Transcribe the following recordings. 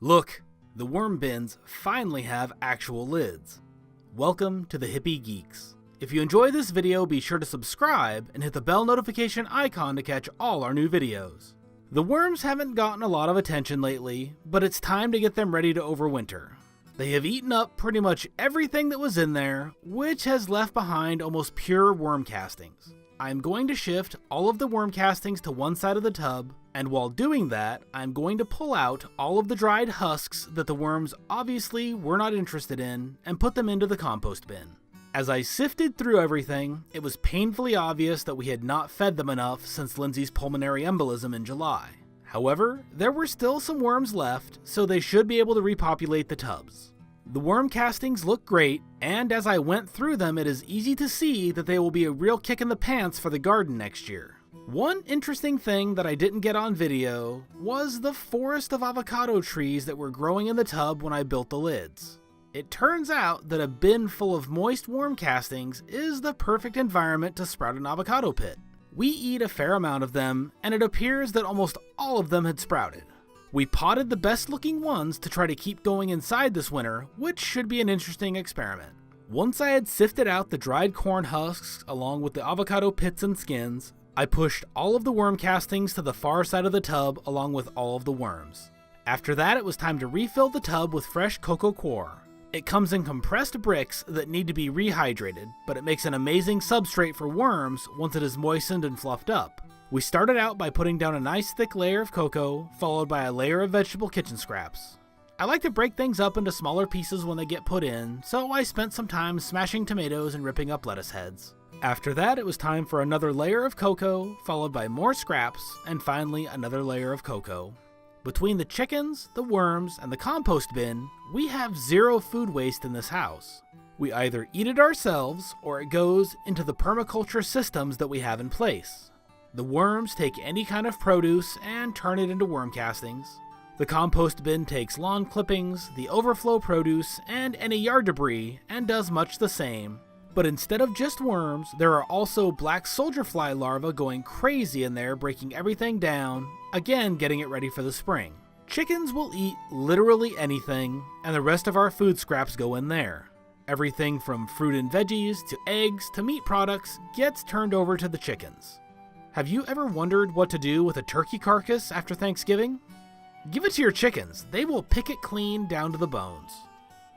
Look, the worm bins finally have actual lids. Welcome to the Hippie Geeks. If you enjoy this video, be sure to subscribe and hit the bell notification icon to catch all our new videos. The worms haven't gotten a lot of attention lately, but it's time to get them ready to overwinter. They have eaten up pretty much everything that was in there, which has left behind almost pure worm castings. I'm going to shift all of the worm castings to one side of the tub, and while doing that, I'm going to pull out all of the dried husks that the worms obviously were not interested in and put them into the compost bin. As I sifted through everything, it was painfully obvious that we had not fed them enough since Lindsay's pulmonary embolism in July. However, there were still some worms left, so they should be able to repopulate the tubs. The worm castings look great, and as I went through them, it is easy to see that they will be a real kick in the pants for the garden next year. One interesting thing that I didn't get on video was the forest of avocado trees that were growing in the tub when I built the lids. It turns out that a bin full of moist worm castings is the perfect environment to sprout an avocado pit. We eat a fair amount of them, and it appears that almost all of them had sprouted. We potted the best looking ones to try to keep going inside this winter, which should be an interesting experiment. Once I had sifted out the dried corn husks along with the avocado pits and skins, I pushed all of the worm castings to the far side of the tub along with all of the worms. After that, it was time to refill the tub with fresh cocoa coir. It comes in compressed bricks that need to be rehydrated, but it makes an amazing substrate for worms once it is moistened and fluffed up. We started out by putting down a nice thick layer of cocoa, followed by a layer of vegetable kitchen scraps. I like to break things up into smaller pieces when they get put in, so I spent some time smashing tomatoes and ripping up lettuce heads. After that, it was time for another layer of cocoa, followed by more scraps, and finally another layer of cocoa. Between the chickens, the worms, and the compost bin, we have zero food waste in this house. We either eat it ourselves, or it goes into the permaculture systems that we have in place. The worms take any kind of produce and turn it into worm castings. The compost bin takes lawn clippings, the overflow produce, and any yard debris, and does much the same. But instead of just worms, there are also black soldier fly larvae going crazy in there, breaking everything down, again getting it ready for the spring. Chickens will eat literally anything, and the rest of our food scraps go in there. Everything from fruit and veggies to eggs to meat products gets turned over to the chickens. Have you ever wondered what to do with a turkey carcass after Thanksgiving? Give it to your chickens. They will pick it clean down to the bones.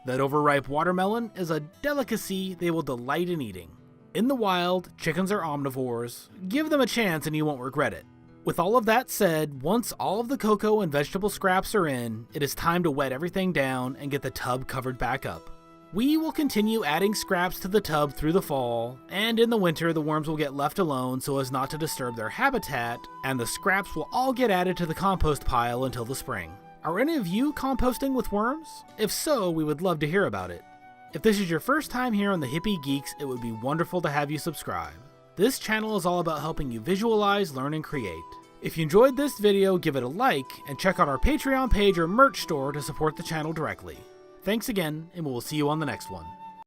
That overripe watermelon is a delicacy they will delight in eating. In the wild, chickens are omnivores. Give them a chance and you won't regret it. With all of that said, once all of the cocoa and vegetable scraps are in, it is time to wet everything down and get the tub covered back up. We will continue adding scraps to the tub through the fall, and in the winter the worms will get left alone so as not to disturb their habitat, and the scraps will all get added to the compost pile until the spring. Are any of you composting with worms? If so, we would love to hear about it. If this is your first time here on the Hippie Geeks, it would be wonderful to have you subscribe. This channel is all about helping you visualize, learn, and create. If you enjoyed this video, give it a like, and check out our Patreon page or merch store to support the channel directly. Thanks again, and we'll see you on the next one.